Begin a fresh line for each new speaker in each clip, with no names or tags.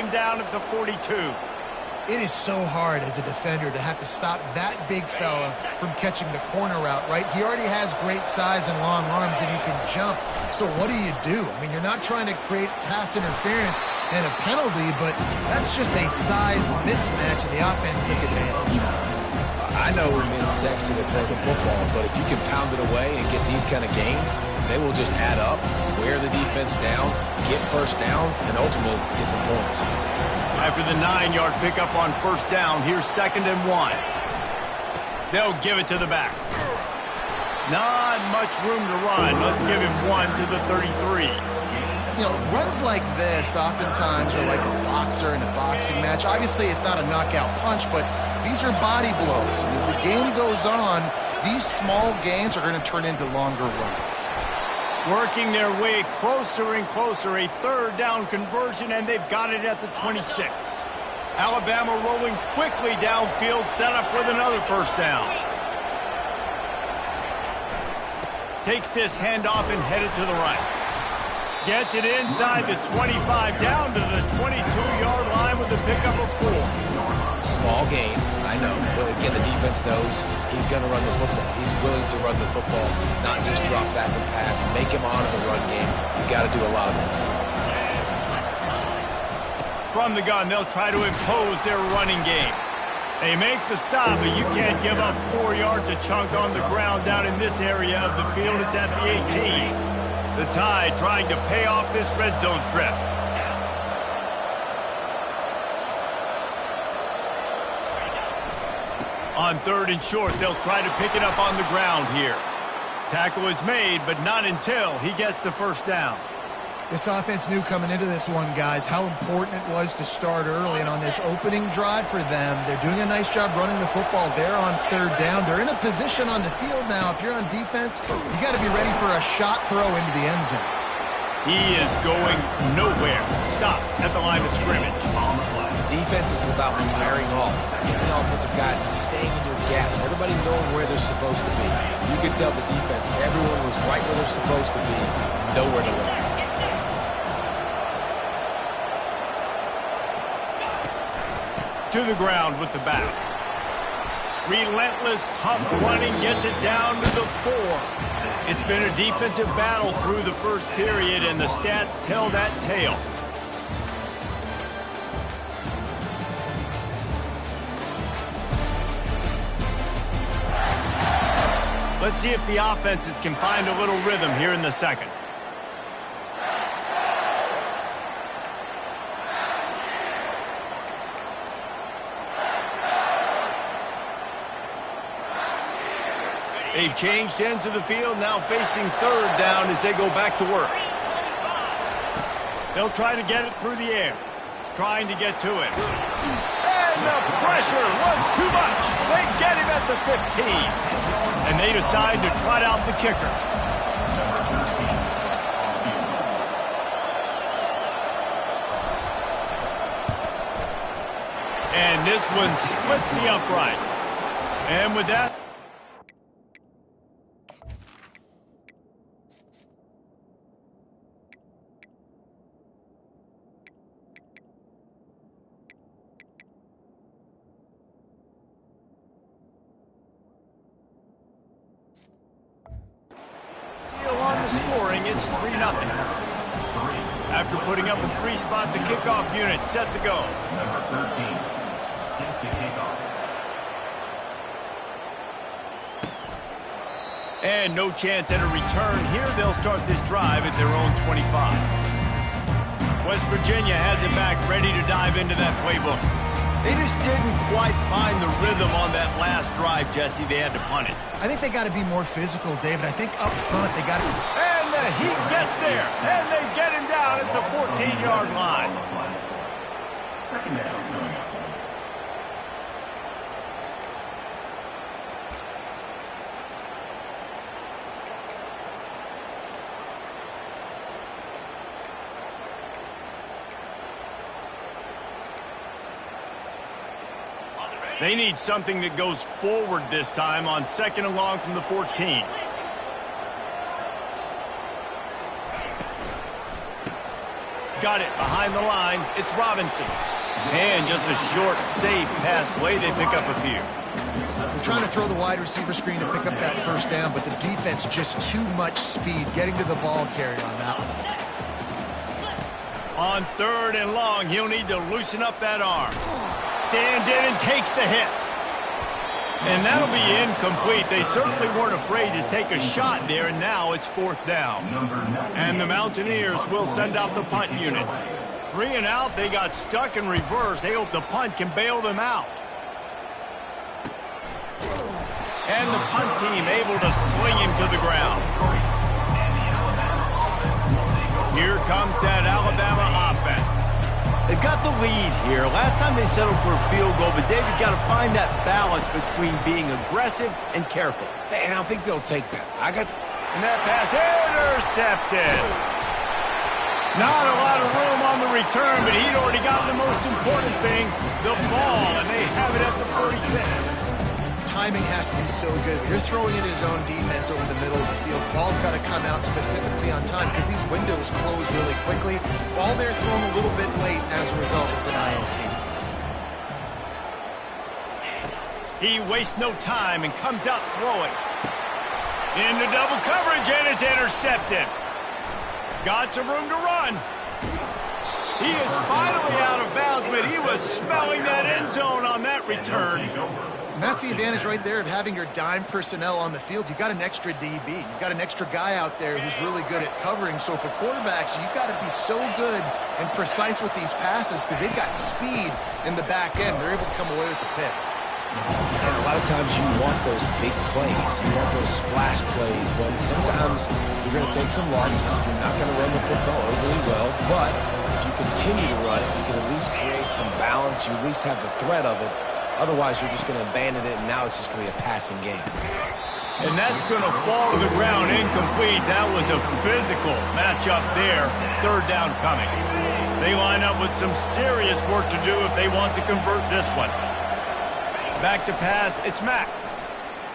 him down at the 42.
It is so hard as a defender to have to stop that big fella from catching the corner route, right? He already has great size and long arms, and he can jump. So what do? I mean, you're not trying to create pass interference and a penalty, but that's just a size mismatch, and the offense took advantage.
I know it's sexy to throw the football, but if you can pound it away and get these kind of gains, they will just add up, wear the defense down, get first downs, and ultimately get some points.
After the 9-yard pickup on first down, here's 2nd and 1. They'll give it to the back. Not much room to run. Let's give him 1 to the 33.
You know, runs like this oftentimes are like a boxer in a boxing match. Obviously, it's not a knockout punch, but these are body blows. And as the game goes on, these small gains are going to turn into longer runs.
Working their way closer and closer, a 3rd down conversion, and they've got it at the 26. Alabama rolling quickly downfield, set up with another first down. Takes this handoff and headed to the right. Gets it inside the 25, down to the 22-yard line with a pickup of 4.
Small gain, I know, but again, the defense knows he's going to run the football. He's willing to run the football, not just drop back and pass, make him honor the run game. You got to do a lot of this.
From the gun, they'll try to impose their running game. They make the stop, but you can't give up 4 yards a chunk on the ground down in this area of the field. It's at the 18. The Tide trying to pay off this red zone trip. On 3rd and short, they'll try to pick it up on the ground here. Tackle is made, but not until he gets the first down.
This offense knew coming into this one, guys, how important it was to start early. And on this opening drive for them, they're doing a nice job running the football. They're on 3rd down. They're in a position on the field now. If you're on defense, you got to be ready for a shot throw into the end zone.
He is going nowhere. Stop at the line of scrimmage.
Defense is about firing off. Getting the offensive guys and staying in your gaps. Everybody knowing where they're supposed to be. You could tell the defense, everyone was right where they're supposed to be. Nowhere to run.
To the ground with the back. Relentless, tough running gets it down to the 4. It's been a defensive battle through the first period, and the stats tell that tale. Let's see if the offenses can find a little rhythm here in the second. They've changed ends of the field, now facing 3rd down as they go back to work. They'll try to get it through the air, trying to get to it. And the pressure was too much. They get him at the 15. And they decide to trot out the kicker. And this one splits the uprights. And with that, scoring, it's 3-0. After putting up a 3-spot, the kickoff unit set to go.
Number 13, set to kick off.
And no chance at a return here. They'll start this drive at their own 25. West Virginia has it back, ready to dive into that playbook. They just didn't quite find the rhythm on that last drive, Jesse. They had to punt it.
I think they got to be more physical, David. I think up front they got to...
And the heat gets there, and they get him down at the 14-yard line.
2nd down.
They need something that goes forward this time on 2nd and long from the 14. got it behind the line. It's Robinson. And just a short, safe pass play. They pick up a few.
We're trying to throw the wide receiver screen to pick up that first down, but the defense just too much speed getting to the ball carrier on that one.
On 3rd and long, he'll need to loosen up that arm. Stands in and takes the hit. And that'll be incomplete. They certainly weren't afraid to take a shot there, and now it's 4th down. And the Mountaineers will send out the punt unit. 3 and out, they got stuck in reverse. They hope the punt can bail them out. And the punt team able to sling him to the ground. Here comes that Alabama offense. They've got the lead here. Last time they settled for a field goal, but David got to find that balance between being aggressive and careful.
And I think they'll take that.
And that pass intercepted. Not a lot of room on the return, but he'd already got the most important thing, the ball, and they have it at the 46.
Timing has to be so good. When you're throwing in his own defense over the middle of the field, the ball's got to come out specifically on time because these windows close really quickly. Ball there thrown a little bit late. As a result, it's an INT.
He wastes no time and comes out throwing. Into double coverage, and it's intercepted. Got some room to run. He is finally out of bounds, but he was smelling that end zone on that return.
And that's the advantage right there of having your dime personnel on the field. You've got an extra DB. You've got an extra guy out there who's really good at covering. So for quarterbacks, you've got to be so good and precise with these passes because they've got speed in the back end. They're able to come away with the pick.
And a lot of times you want those big plays. You want those splash plays. But sometimes you're going to take some losses. You're not going to run the football overly well. But if you continue to run it, you can at least create some balance. You at least have the threat of it. Otherwise, you're just going to abandon it, and now it's just going to be a passing game.
And that's going to fall to the ground incomplete. That was a physical matchup there. 3rd down coming. They line up with some serious work to do if they want to convert this one. Back to pass, it's Mack.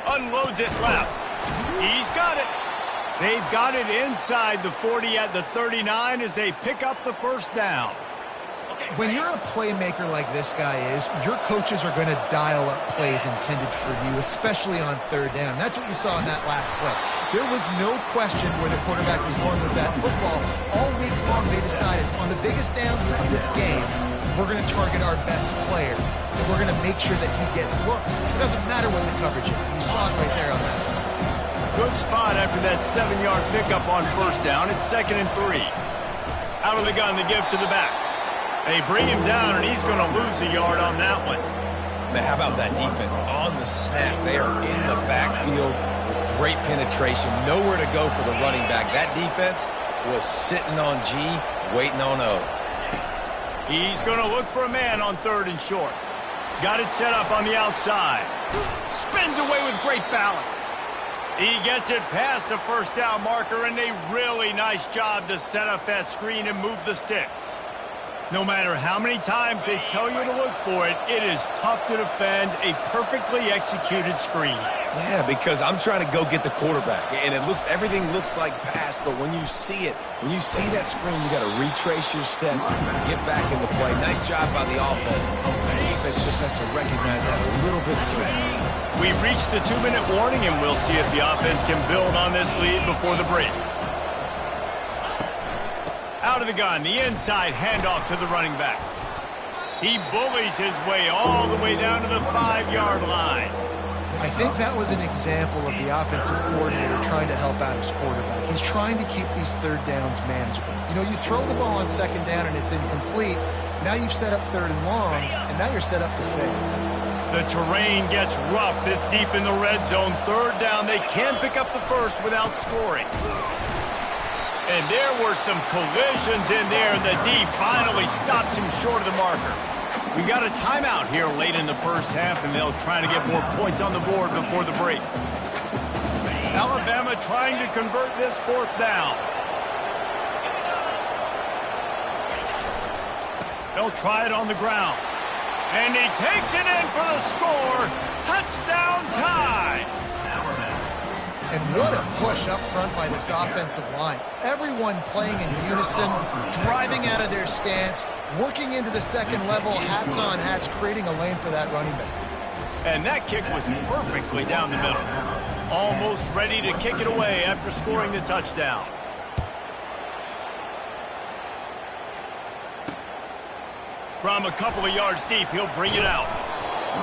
Unloads it left. He's got it. They've got it inside the 40 at the 39 as they pick up the first down.
When you're a playmaker like this guy is, your coaches are going to dial up plays intended for you, especially on 3rd down. That's what you saw in that last play. There was no question where the quarterback was going with that football. All week long, they decided on the biggest downs of this game, we're going to target our best player, and we're going to make sure that he gets looks. It doesn't matter what the coverage is. You saw it right there on that.
Good spot after that 7-yard pickup on 1st down. It's 2nd and 3. Out of the gun to give to the back. They bring him down, and he's going to lose a yard on that one.
Man, how about that defense on the snap? They are in the backfield with great penetration. Nowhere to go for the running back. That defense was sitting on G, waiting on O.
He's going to look for a man on 3rd and short. Got it set up on the outside. Spins away with great balance. He gets it past the 1st down marker, and a really nice job to set up that screen and move the sticks. No matter how many times they tell you to look for it, it is tough to defend a perfectly executed screen.
Yeah, because I'm trying to go get the quarterback, and everything looks like pass, but when you see it, when you see that screen, you got to retrace your steps, get back into play. Nice job by the offense. The defense just has to recognize that a little bit sooner.
We've reached the 2-minute warning, and we'll see if the offense can build on this lead before the break. Out of the gun, the inside handoff to the running back. He bullies his way all the way down to the 5-yard line.
I think that was an example of the offensive coordinator trying to help out his quarterback. He's trying to keep these 3rd downs manageable. You know, you throw the ball on 2nd down and it's incomplete. Now you've set up 3rd and long, and now you're set up to fail.
The terrain gets rough this deep in the red zone. 3rd down, they can pick up the first without scoring. And there were some collisions in there, and the D finally stops him short of the marker. We got a timeout here late in the 1st half, and they'll try to get more points on the board before the break. Alabama trying to convert this 4th down. They'll try it on the ground. And he takes it in for the score. Touchdown tie.
And what a push up front by this offensive line. Everyone playing in unison, driving out of their stance, working into the second level, hats on hats, creating a lane for that running back.
And that kick was perfectly down the middle. Almost ready to kick it away after scoring the touchdown. From a couple of yards deep, he'll bring it out.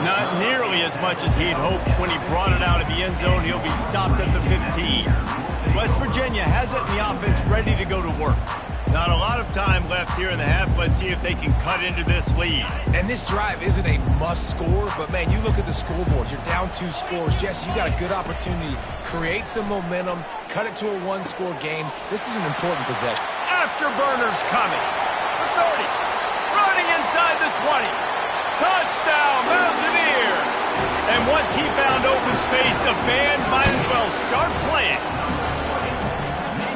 Not nearly as much as he'd hoped when he brought it out of the end zone. He'll be stopped at the 15. West Virginia has it in the offense ready to go to work. Not a lot of time left here in the half. Let's see if they can cut into this lead.
And this drive isn't a must score, but man, you look at the scoreboard. You're down 2 scores. Jesse, you got a good opportunity. Create some momentum. Cut it to a 1-score game. This is an important possession.
Afterburners coming. The 30. Running inside the 20. Touchdown, Mountaineers! And once he found open space, the band might as well start playing.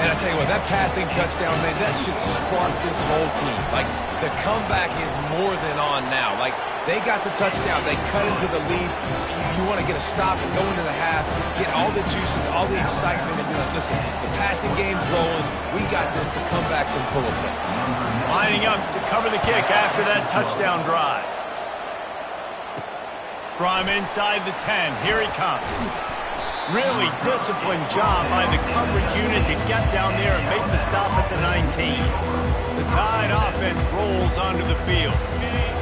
And I tell you what, that passing touchdown, man, that should spark this whole team. Like, the comeback is more than on now. Like, they got the touchdown. They cut into the lead. You want to get a stop and go into the half, get all the juices, all the excitement, and be like, listen, the passing game's rolling. We got this. The comeback's in full effect.
Lining up to cover the kick after that touchdown drive. From inside the 10, here he comes. Really disciplined job by the coverage unit to get down there and make the stop at the 19. The Tide offense rolls onto the field.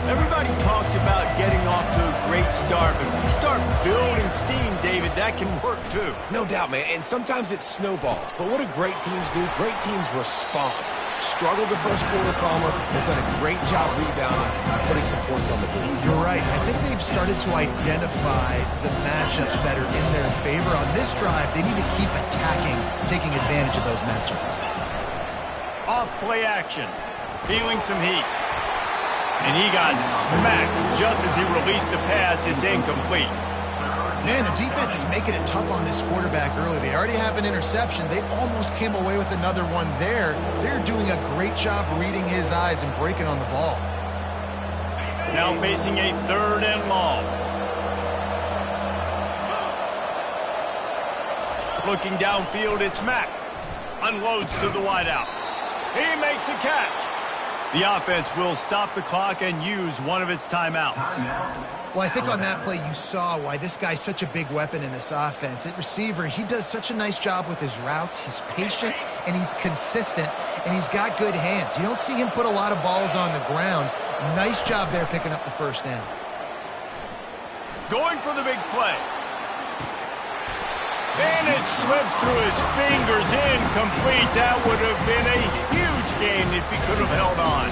Everybody talks about getting off to a great start, but if you start building steam, David, that can work too.
No doubt, man, and sometimes it snowballs. But what do great teams do? Great teams respond. Struggled the first quarter, Palmer. They've done a great job rebounding and putting some points on the board.
You're right. I think they've started to identify the matchups that are in their favor. On this drive, they need to keep attacking, taking advantage of those matchups.
Off play action. Feeling some heat. And he got smacked just as he released the pass. It's incomplete.
Man, the defense is making it tough on this quarterback early. They already have an interception. They almost came away with another one there. They're doing a great job reading his eyes and breaking on the ball.
Now facing a 3rd and long. Looking downfield, it's Mack. Unloads to the wideout. He makes a catch. The offense will stop the clock and use one of its timeouts.
Well, I think on that play you saw why this guy's such a big weapon in this offense. At receiver, he does such a nice job with his routes. He's patient, and he's consistent, and he's got good hands. You don't see him put a lot of balls on the ground. Nice job there picking up the first down.
Going for the big play. And it slips through his fingers, incomplete. That would have been a huge gain if he could have held on.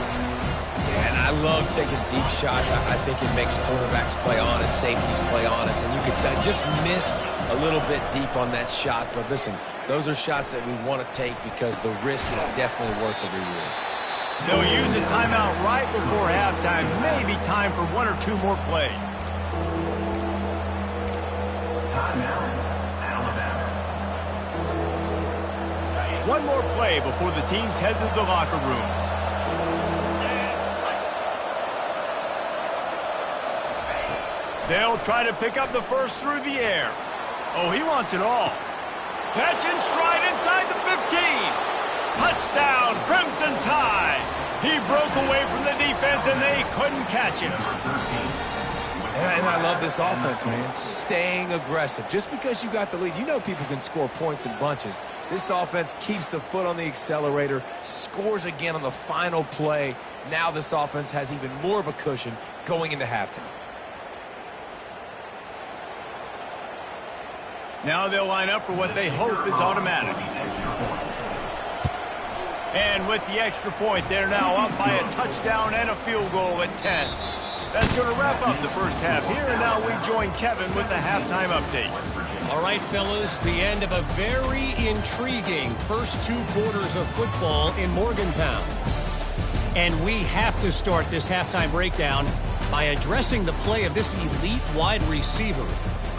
Yeah, and I love taking deep shots. I think it makes cornerbacks play honest, safeties play honest, and you could tell just missed a little bit deep on that shot. But listen, those are shots that we want to take because the risk is definitely worth the reward.
They'll use a timeout right before halftime. Maybe time for 1 or 2 more plays.
Timeout, Alabama.
1 more play before the teams head to the locker rooms. They'll try to pick up the first through the air. Oh, he wants it all. Catch and stride inside the 15. Touchdown, Crimson Tide. He broke away from the defense, and they couldn't catch him.
And I love this offense, man. Staying aggressive. Just because you got the lead, you know people can score points in bunches. This offense keeps the foot on the accelerator, scores again on the final play. Now this offense has even more of a cushion going into halftime.
Now they'll line up for what they hope is automatic. And with the extra point, they're now up by a touchdown and a field goal at 10. That's going to wrap up the first half here, and now we join Kevin with the halftime update.
All right, fellas, the end of a very intriguing first 2 quarters of football in Morgantown. And we have to start this halftime breakdown by addressing the play of this elite wide receiver.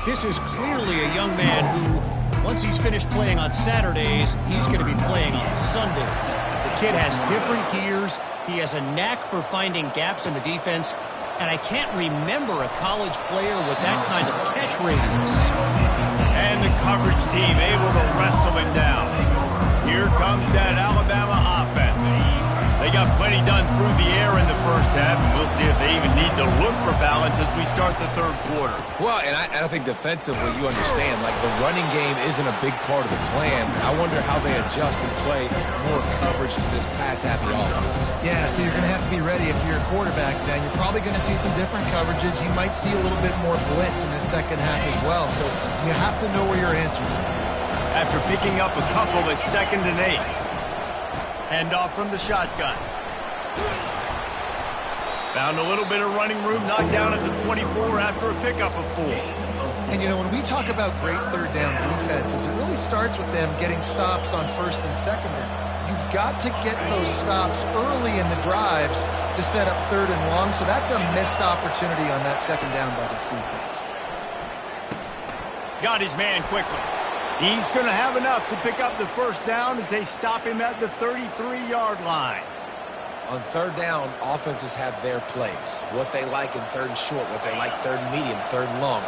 This is clearly a young man who, once he's finished playing on Saturdays, he's going to be playing on Sundays. The kid has different gears. He has a knack for finding gaps in the defense. And I can't remember a college player with that kind of catch radius.
And the coverage team able to wrestle him down. Here comes that Alabama offense. They got plenty done through the air in the first half, and we'll see if they even need to look for balance as we start the third quarter.
Well, and I think defensively, you understand, like the running game isn't a big part of the plan. I wonder how they adjust and play more coverage to this pass-happy offense.
Yeah, so you're going to have to be ready if you're a quarterback, then. You're probably going to see some different coverages. You might see a little bit more blitz in the second half as well, so you have to know where your answers are.
After picking up a couple at 2nd and 8. Handoff from the shotgun. Found a little bit of running room, knocked down at the 24 after a pickup of 4.
And, you know, when we talk about great third down defenses, it really starts with them getting stops on 1st and 2nd down. You've got to get those stops early in the drives to set up 3rd and long, so that's a missed opportunity on that 2nd down by this defense.
Got his man quickly. He's going to have enough to pick up the first down as they stop him at the 33-yard line.
On 3rd down, offenses have their plays. What they like in 3rd and short, what they like 3rd and medium, 3rd and long.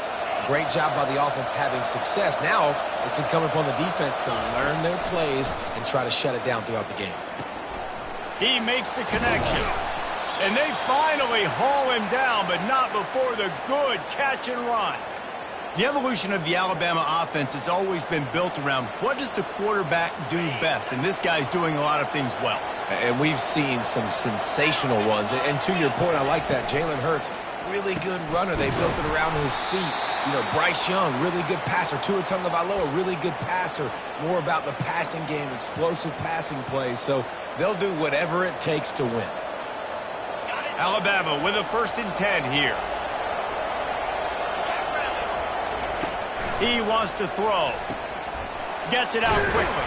Great job by the offense having success. Now it's incumbent upon the defense to learn their plays and try to shut it down throughout the game.
He makes the connection. And they finally haul him down, but not before the good catch and run. The evolution of the Alabama offense has always been built around what does the quarterback do best, and this guy's doing a lot of things well.
And we've seen some sensational ones. And to your point, I like that. Jalen Hurts, really good runner. They built it around his feet. You know, Bryce Young, really good passer. Tua Tagovailoa, really good passer. More about the passing game, explosive passing plays. So they'll do whatever it takes to win.
Alabama with a 1st and 10 here. He wants to throw. Gets it out quickly.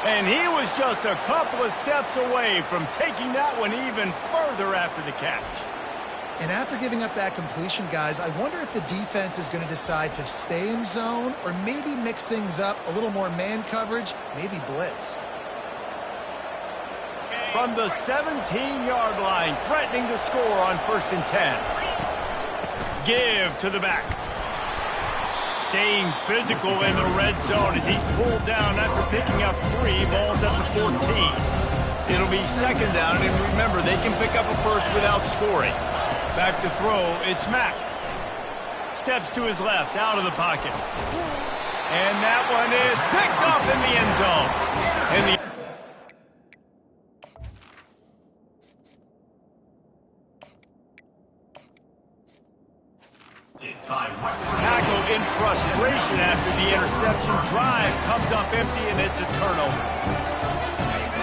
And he was just a couple of steps away from taking that one even further after the catch.
And after giving up that completion, guys, I wonder if the defense is going to decide to stay in zone or maybe mix things up, a little more man coverage, maybe blitz.
From the 17-yard line, threatening to score on 1st and 10. Give to the back. Staying physical in the red zone as he's pulled down after picking up 3 balls at the 14. It'll be 2nd down, and remember, they can pick up a first without scoring. Back to throw, it's Mack. Steps to his left, out of the pocket. And that one is picked up in the end zone. And the tackle in frustration after the interception. Drive comes up empty, and it's a turnover.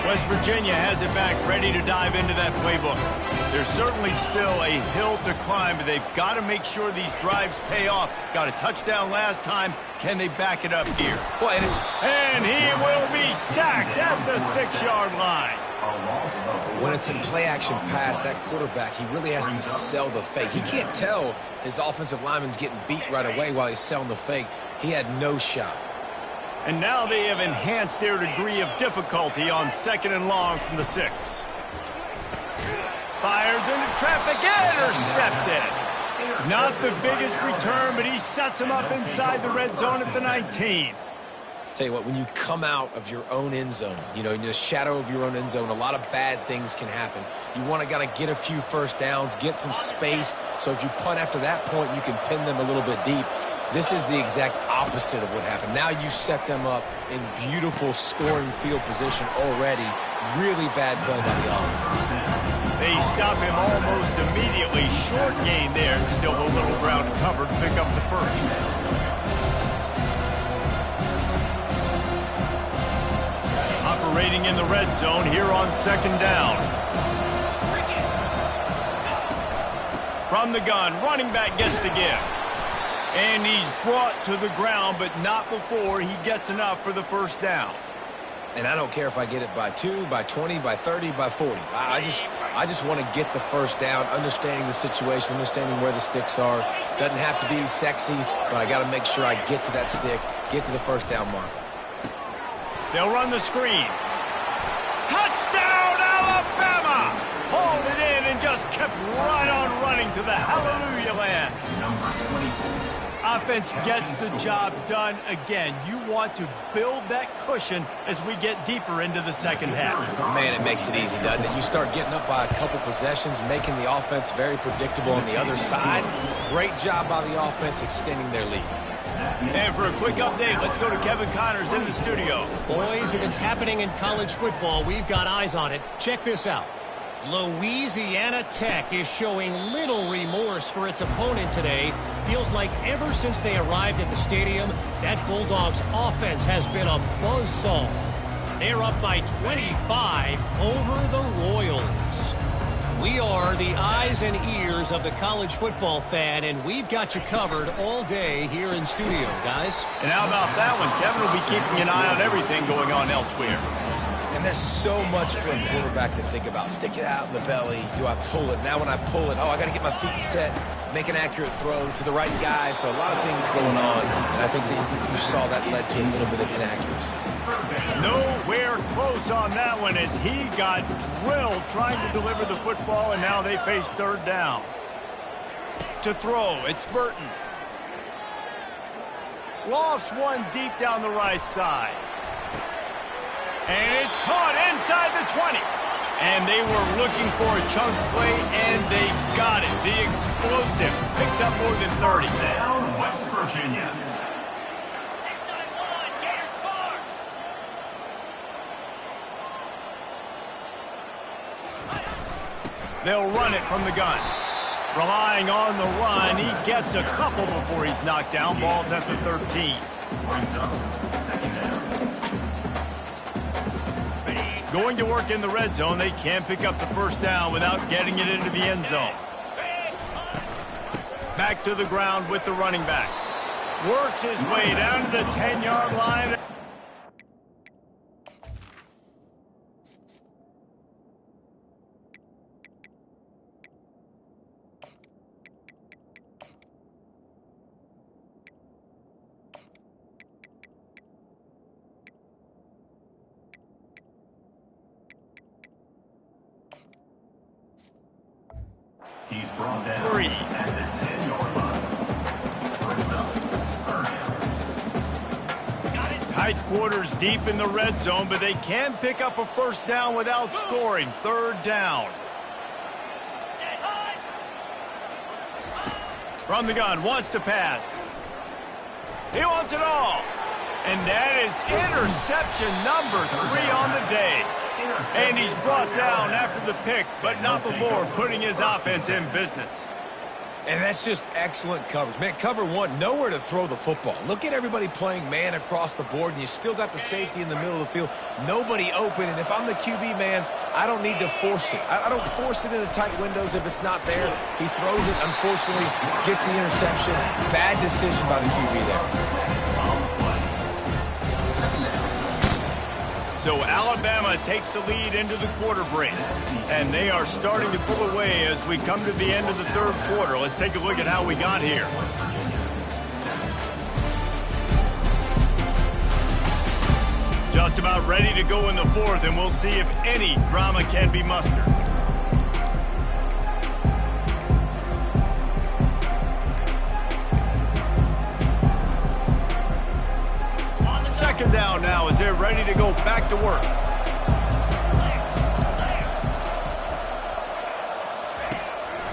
West Virginia has it back, ready to dive into that playbook. There's certainly still a hill to climb, but they've got to make sure these drives pay off. Got a touchdown last time. Can they back it up here?
Well,
and he will be sacked at the 6-yard line.
When it's a play-action pass, that quarterback, he really has to sell the fake. He can't tell his offensive lineman's getting beat right away while he's selling the fake. He had no shot.
And now they have enhanced their degree of difficulty on 2nd and long from the 6. Fires into traffic, intercepted. Not the biggest return, but he sets him up inside the red zone at the 19.
Tell you what, when you come out of your own end zone, you know, in the shadow of your own end zone, a lot of bad things can happen. You want to kind of get a few first downs, get some space, so if you punt after that point, you can pin them a little bit deep. This is the exact opposite of what happened. Now you set them up in beautiful scoring field position already. Really bad play by the offense.
They stop him almost immediately. Short gain there, and still a little ground to cover to pick up the first. Operating in the red zone here on 2nd down. From the gun, running back gets the give. And he's brought to the ground, but not before he gets enough for the first down.
And I don't care if I get it by 2, by 20, by 30, by 40. I just want to get the first down, understanding the situation, understanding where the sticks are. Doesn't have to be sexy, but I got to make sure I get to that stick, get to the first down mark.
They'll run the screen. Touchdown, Alabama! Hauled it in and just kept right on running to the Hallelujah Land.
Number 24.
Offense gets the job done again. You want to build that cushion as we get deeper into the second half.
Man, it makes it easy, doesn't it? You start getting up by a couple possessions, making the offense very predictable on the other side. Great job by the offense extending their lead.
And for a quick update, let's go to Kevin Connors in the studio.
Boys, if it's happening in college football, we've got eyes on it. Check this out. Louisiana Tech is showing little remorse for its opponent today. Feels like ever since they arrived at the stadium, that Bulldogs offense has been a buzzsaw. They're up by 25 over the Royals. We are the eyes and ears of the college football fan, and we've got you covered all day here in studio, guys.
And how about that one? Kevin will be keeping an eye on everything going on elsewhere.
And there's so much for a quarterback to think about. Stick it out in the belly. Do I pull it? Now when I pull it, I got to get my feet set, make an accurate throw to the right guy. So a lot of things going on. And I think that you saw that led to a little bit of inaccuracy.
Nowhere close on that one as he got drilled trying to deliver the football, and now they face third down. To throw, it's Burton. Lost one deep down the right side. And it's caught inside the 20. And they were looking for a chunk play, and they got it. The explosive picks up more than 30.
Down, West Virginia.
They'll run it from the gun. Relying on the run, he gets a couple before he's knocked down. Ball's at the 13.
Brings up second down.
Going to work in the red zone, they can't pick up the first down without getting it into the end zone. Back to the ground with the running back. Works his way down to the 10-yard line.
He's brought down
3.
at the 10-yard line. Brings up third down.
Tight quarters deep in the red zone, but they can pick up a first down without scoring. Third down. From the gun, wants to pass. He wants it all. And that is interception number 3 on the day. And he's brought down after the pick, but not before putting his offense in business.
And that's just excellent coverage. Man, cover one, nowhere to throw the football. Look at everybody playing man across the board, and you still got the safety in the middle of the field. Nobody open, and if I'm the QB, man, I don't need to force it. I don't force it into tight windows if it's not there. He throws it, unfortunately, gets the interception. Bad decision by the QB there.
So Alabama takes the lead into the quarter break. And they are starting to pull away as we come to the end of the third quarter. Let's take a look at how we got here. Just about ready to go in the fourth, and we'll see if any drama can be mustered. Second down now as they're ready to go back to work.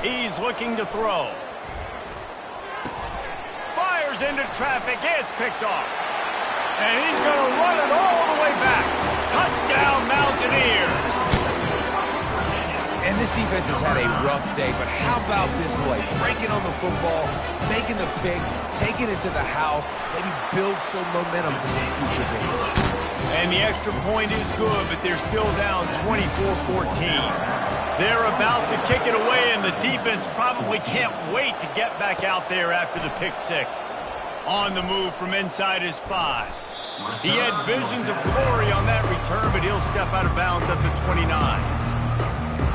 He's looking to throw. Fires into traffic. It's picked off. And he's going to run it all the way back. Touchdown, Mountaineers.
And this defense has had a rough day, but how about this play? Breaking on the football, making the pick, taking it to the house, maybe build some momentum for some future games.
And the extra point is good, but they're still down 24-14. They're about to kick it away, and the defense probably can't wait to get back out there after the pick six. On the move from inside his 5. He had visions of glory on that return, but he'll step out of bounds at the 29.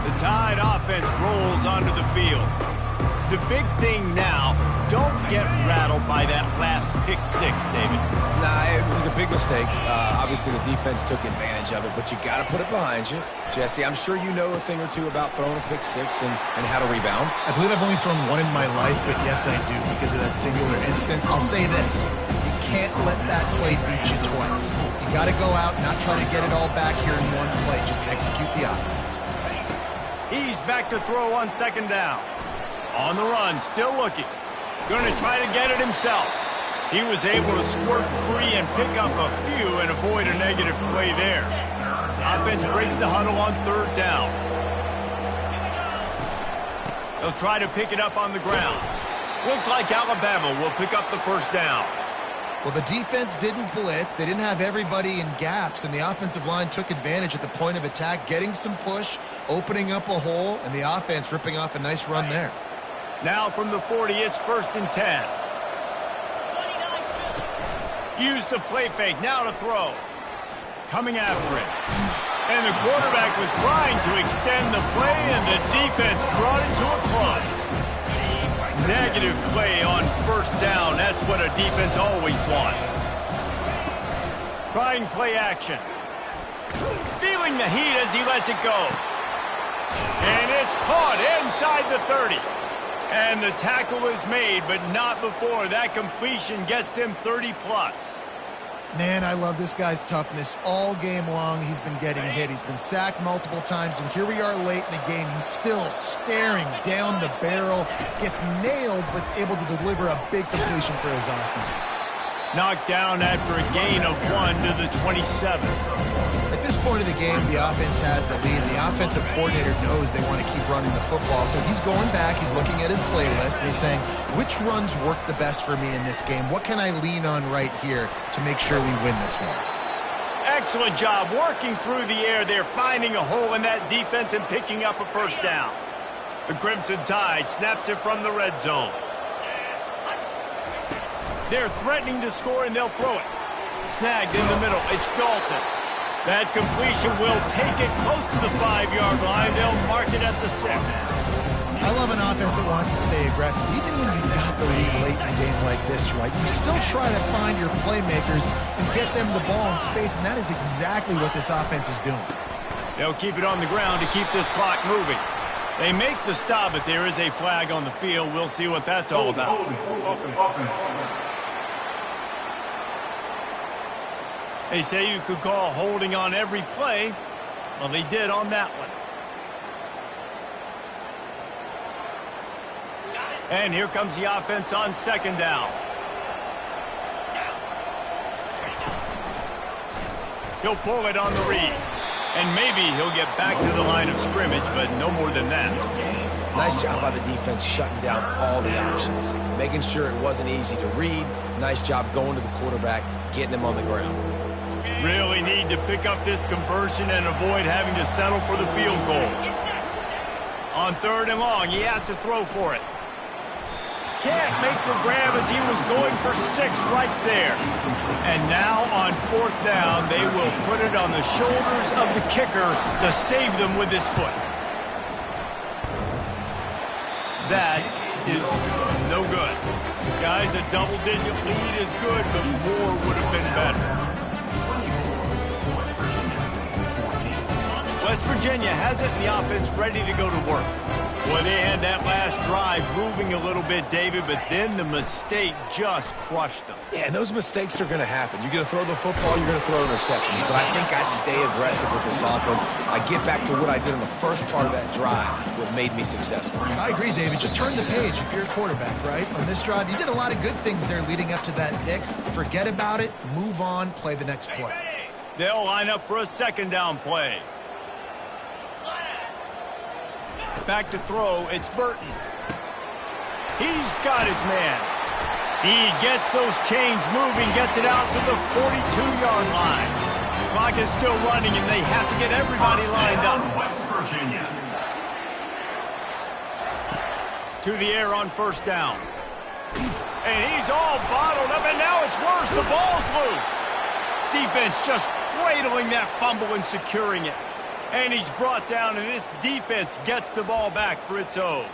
The Tide offense rolls onto the field. The big thing now, don't get rattled by that last pick six, David.
Nah, it was a big mistake. Obviously, the defense took advantage of it, but you got to put it behind you. Jesse, I'm sure you know a thing or two about throwing a pick six and how to rebound.
I believe I've only thrown one in my life, but yes, I do because of that singular instance. I'll say this. You can't let that play beat you twice. You got to go out, not try to get it all back here in one play. Just execute the offense.
He's back to throw on second down. On the run, still looking. Going to try to get it himself. He was able to squirt free and pick up a few and avoid a negative play there. Offense breaks the huddle on third down. They'll try to pick it up on the ground. Looks like Alabama will pick up the first down.
Well, the defense didn't blitz. They didn't have everybody in gaps, and the offensive line took advantage at the point of attack, getting some push, opening up a hole, and the offense ripping off a nice run there.
Now from the 40, it's 1st and 10. Use the play fake, now to throw. Coming after it. And the quarterback was trying to extend the play, and the defense brought it to a close. Negative play on first down. That's what a defense always wants. Trying play action. Feeling the heat as he lets it go. And it's caught inside the 30. And the tackle is made, but not before that completion gets them 30+.
Man, I love this guy's toughness. All game long, he's been getting hit. He's been sacked multiple times, and here we are late in the game. He's still staring down the barrel, gets nailed, but is able to deliver a big completion for his offense.
Knocked down after a gain of 1 to the 27.
At this point of the game, the offense has the lead, and the offensive coordinator knows they want to keep running the football. So he's going back, he's looking at his playlist, and he's saying, which runs work the best for me in this game? What can I lean on right here to make sure we win this one?
Excellent job working through the air there, finding a hole in that defense and picking up a first down. The Crimson Tide snaps it from the red zone. They're threatening to score, and they'll throw it. Snagged in the middle. It's Dalton. That completion will take it close to the 5-yard line. They'll mark it at the 6.
I love an offense that wants to stay aggressive. Even when you've got the lead late in a game like this, right, you still try to find your playmakers and get them the ball in space, and that is exactly what this offense is doing.
They'll keep it on the ground to keep this clock moving. They make the stop, but there is a flag on the field. We'll see what that's all about. They say you could call holding on every play. Well, they did on that one. And here comes the offense on second down. He'll pull it on the read. And maybe he'll get back to the line of scrimmage, but no more than that.
Nice job by the defense shutting down all the options, making sure it wasn't easy to read. Nice job going to the quarterback, getting him on the ground.
Really need to pick up this conversion and avoid having to settle for the field goal. On 3rd and long, he has to throw for it. Can't make the grab as he was going for 6 right there. And now on 4th down, they will put it on the shoulders of the kicker to save them with his foot. That is no good. Guys, a double-digit lead is good, but more would have been better. West Virginia has it, and the offense ready to go to work. Well, they had that last drive moving a little bit, David, but then the mistake just crushed them.
Yeah, and those mistakes are going to happen. You're going to throw the football, you're going to throw interceptions. But I think I stay aggressive with this offense. I get back to what I did in the first part of that drive, what made me successful.
I agree, David. Just turn the page if you're a quarterback, right? On this drive, you did a lot of good things there leading up to that pick. Forget about it, move on, play the next play.
They'll line up for a second down play. Back to throw, it's Burton. He's got his man. He gets those chains moving, gets it out to the 42-yard line. Clock is still running, and they have to get everybody lined up.
West Virginia.
To the air on 1st down. And he's all bottled up, and now it's worse. The ball's loose. Defense just cradling that fumble and securing it. And he's brought down, and this defense gets the ball back for its own.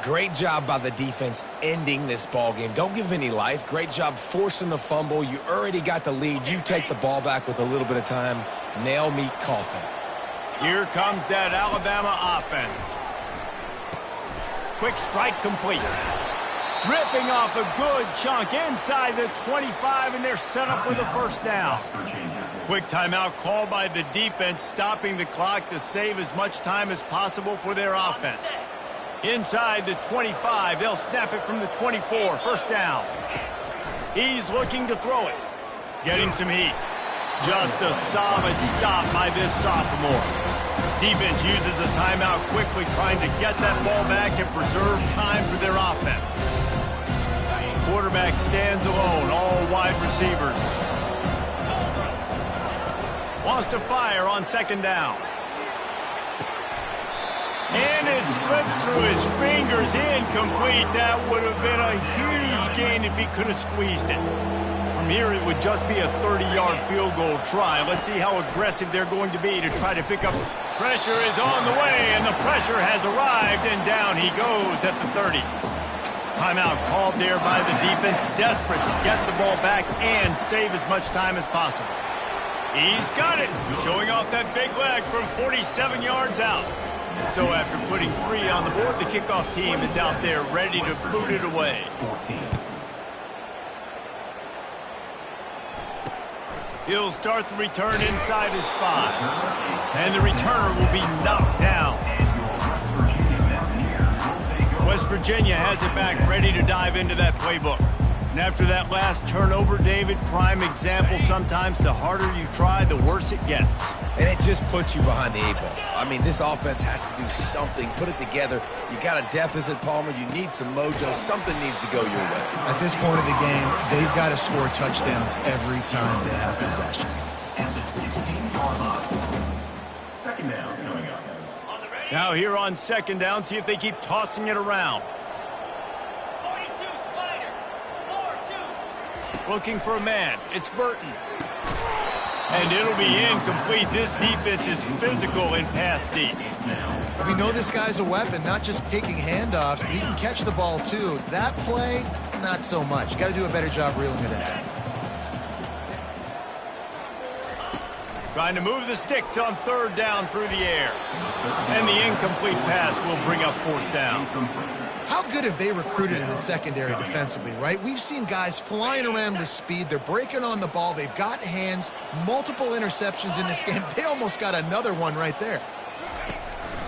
Great job by the defense ending this ball game. Don't give them any life. Great job forcing the fumble. You already got the lead. You take the ball back with a little bit of time. Nail meet coffin.
Here comes that Alabama offense. Quick strike complete. Ripping off a good chunk inside the 25, and they're set up with a first down. Quick timeout called by the defense, stopping the clock to save as much time as possible for their offense. Inside the 25, they'll snap it from the 24, first down. He's looking to throw it. Getting some heat. Just a solid stop by this sophomore. Defense uses a timeout quickly, trying to get that ball back and preserve time for their offense. Quarterback stands alone, all wide receivers. Wants to fire on second down. And it slips through his fingers, incomplete. That would have been a huge gain if he could have squeezed it. From here, it would just be a 30-yard field goal try. Let's see how aggressive they're going to be to try to pick up. Pressure is on the way, and the pressure has arrived, and down he goes at the 30. Timeout called there by the defense, desperate to get the ball back and save as much time as possible. He's got it, showing off that big leg from 47 yards out. So after putting 3 on the board, the kickoff team is out there ready to boot it away. He'll start the return inside his 5. And the returner will be knocked down. West Virginia has it back, ready to dive into that playbook. And after that last turnover, David, prime example, sometimes the harder you try, the worse it gets.
And it just puts you behind the 8 ball. I mean, this offense has to do something, put it together. You got a deficit, Palmer. You need some mojo. Something needs to go your way.
At this point of the game, they've got to score touchdowns every time they have possession.
Second down coming up.
Now here on second down, see if they keep tossing it around. Looking for a man. It's Burton. And it'll be incomplete. This defense is physical in pass deep.
We know this guy's a weapon, not just taking handoffs, but he can catch the ball too. That play, not so much. Got to do a better job reeling it in.
Trying to move the sticks on third down through the air. And the incomplete pass will bring up fourth down.
How good have they recruited in the secondary defensively, right? We've seen guys flying around with speed. They're breaking on the ball. They've got hands, multiple interceptions in this game. They almost got another one right there.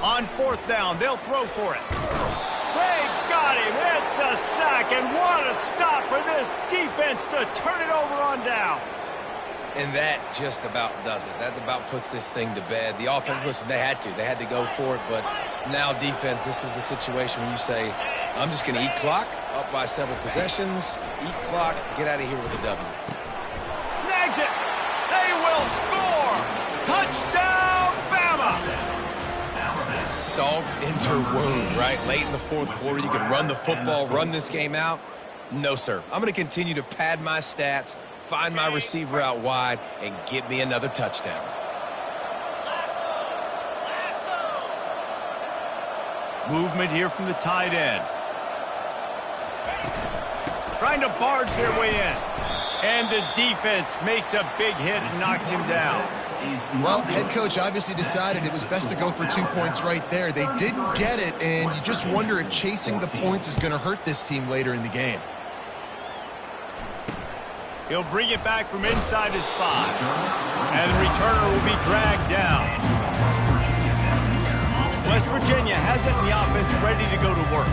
On fourth down, they'll throw for it. They got him. It's a sack, and what a stop for this defense to turn it over on downs.
And that just about does it. That about puts this thing to bed. The offense, listen, they had to go for it, but now defense, this is the situation when you say, I'm just going to eat clock, up by several possessions, eat clock, get out of here with a W.
Snags it. They will score. Touchdown, Bama.
Salt into wound, right? Late in the fourth quarter, you can run the football, run this game out. No, sir. I'm going to continue to pad my stats, find my receiver out wide, and get me another touchdown.
Movement here from the tight end. Trying to barge their way in. And the defense makes a big hit and knocks him down.
Well, head coach obviously decided it was best to go for 2 points right there. They didn't get it, and you just wonder if chasing the points is going to hurt this team later in the game.
He'll bring it back from inside his 5. And the returner will be dragged down. West Virginia has it in the offense ready to go to work.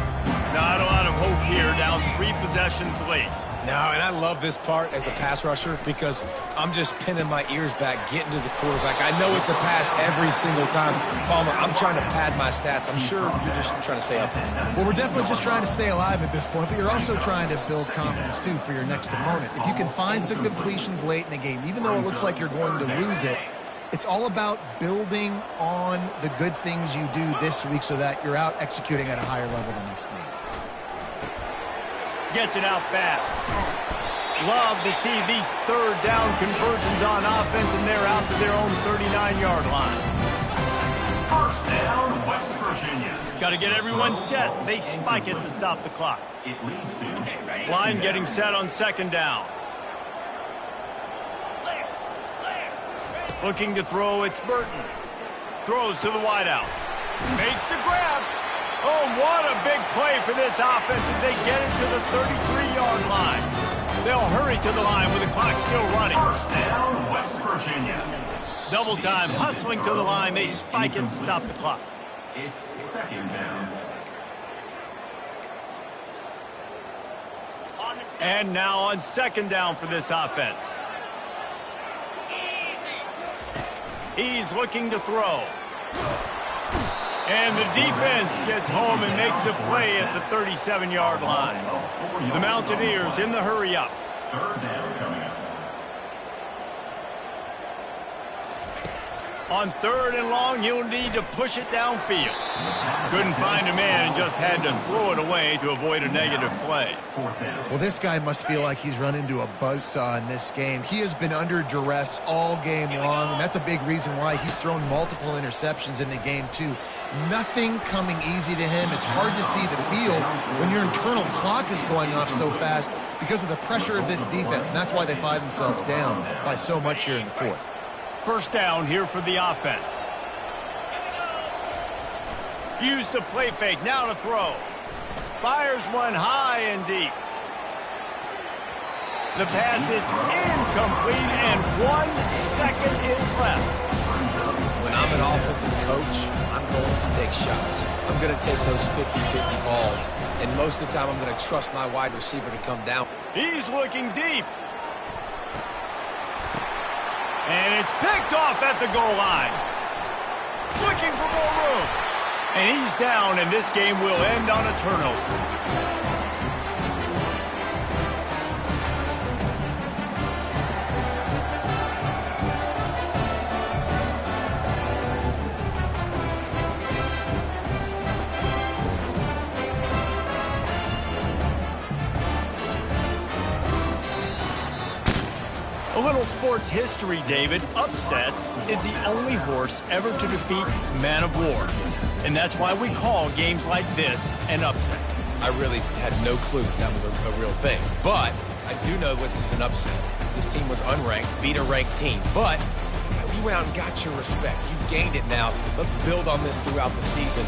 Not a lot of hope here, down 3 possessions late.
No, and I love this part as a pass rusher because I'm just pinning my ears back, getting to the quarterback. I know it's a pass every single time. Palmer, I'm trying to pad my stats. I'm sure you're just trying to stay up.
Well, we're definitely just trying to stay alive at this point, but you're also trying to build confidence, too, for your next opponent. If you can find some completions late in the game, even though it looks like you're going to lose it, it's all about building on the good things you do this week so that you're out executing at a higher level the next game.
Gets it out fast. Love to see these third down conversions on offense, and they're out to their own 39-yard line.
First down, West West Virginia.
Got to get everyone set. They spike it to stop the clock.
It leads to
Line getting set on second down. Looking to throw, it's Burton. Throws to the wideout. Makes the grab. Oh, what a big play for this offense as they get it to the 33-yard line. They'll hurry to the line with the clock still running.
first down, West Virginia.
Double time, hustling to the line. They spike it to stop the clock.
It's second down.
And now on second down for this offense. He's looking to throw. And the defense gets home and makes a play at the 37-yard line. The Mountaineers in the hurry up.
Third down coming up.
On third and long, he'll need to push it downfield. Couldn't find a man and just had to throw it away to avoid a negative play.
Fourth down.
Well, this guy must feel like he's run into a buzzsaw in this game. He has been under duress all game long, and that's a big reason why he's thrown multiple interceptions in the game, too. Nothing coming easy to him. It's hard to see the field when your internal clock is going off so fast because of the pressure of this defense, and that's why they find themselves down by so much here in the fourth.
First down here for the offense. Use the play fake, now to throw. Fires one high and deep. The pass is incomplete, and 1 second is left.
When I'm an offensive coach, I'm going to take shots. I'm going to take those 50-50 balls, and most of the time I'm going to trust my wide receiver to come down.
He's looking deep. And it's picked off at the goal line. Looking for more room. And he's down, and this game will end on a turnover. A little sports history, David. Upset is the only horse ever to defeat Man of War. And that's why we call games like this an upset.
I really had no clue that was a real thing. But I do know this is an upset. This team was unranked, beat a ranked team. But you went out and got your respect. You gained it now. Let's build on this throughout the season.